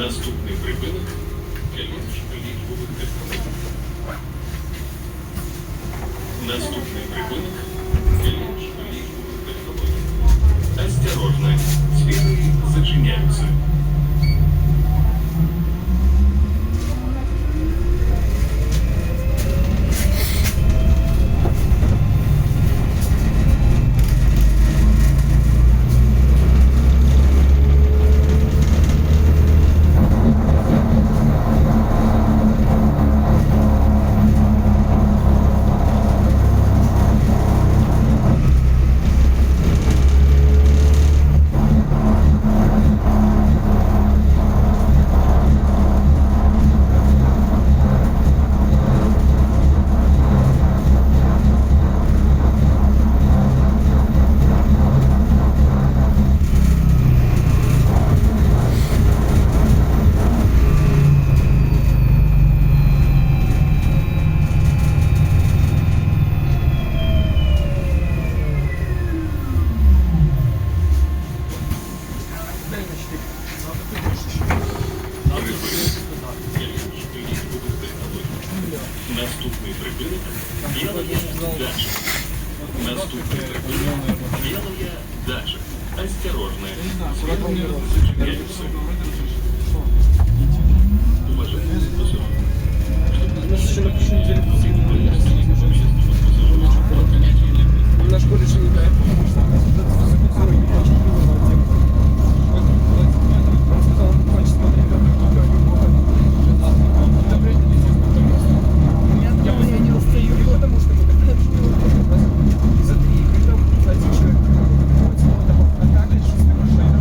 Наступний припинок – Калинівська лічбових технологій. Наступний припинок – Калинівська лічбових технологій. Осторожно, двери зачиняются. Наступний припинок – Белая Дача. Наступний припинок – Белая Дача. Осторожно, двери зачиняются. Уважаемые пассажиры, на школе же не дай, потому что он сказал, он хочет смотреть, я не устаю, потому что мы за 3 игры там один человек а также 6 машин.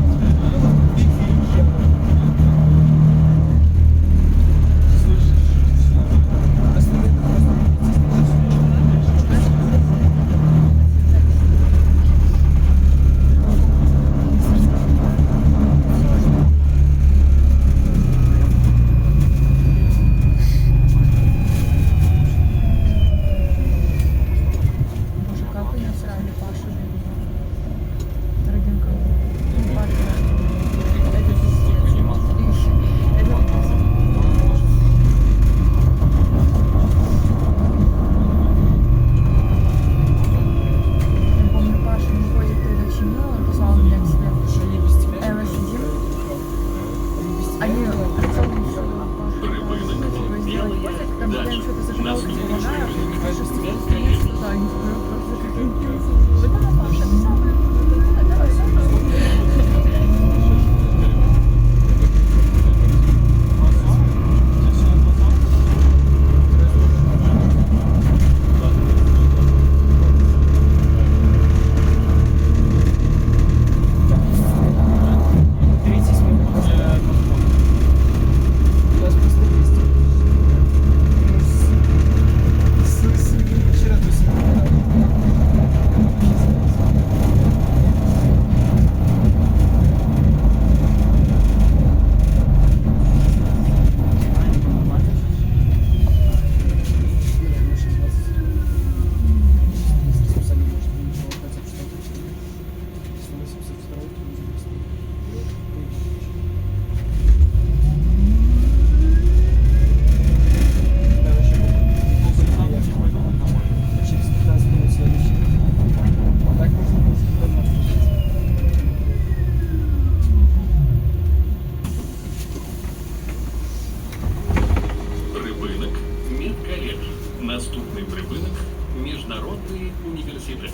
Наступний припинок – Міжнародний університет.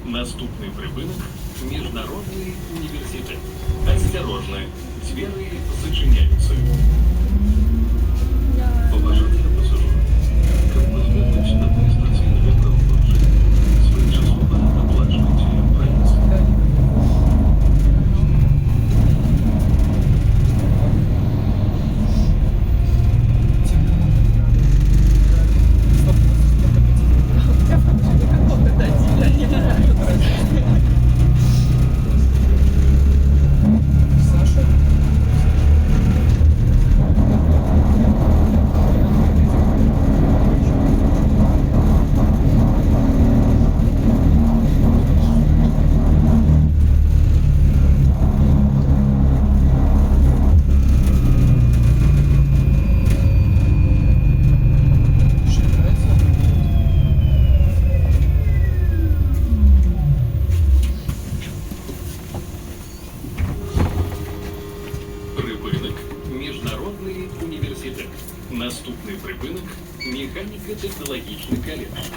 Наступний припинок – Міжнародний університет. Осторожно, двери зачиняются. Уважаемые пассажиры, как возможность административного правопорушения, своевременно оплачивайте проезд. Наступний припинок механіко-технологічний коледж.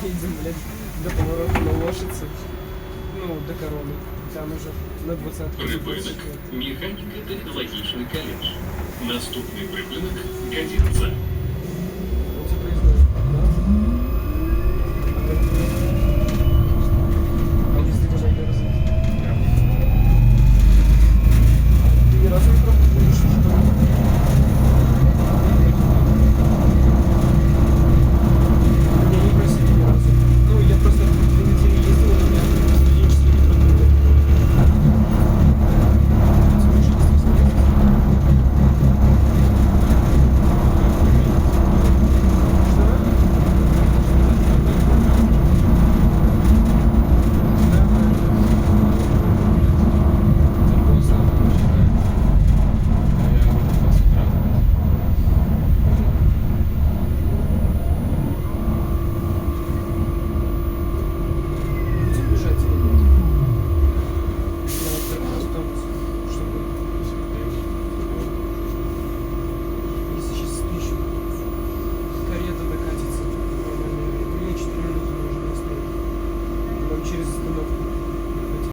Едем, блядь, до поворота на Лошице, ну, до Короны, там уже на 20-ку. Припинок механіко-технологічний коледж. Наступний припинок Кадінця.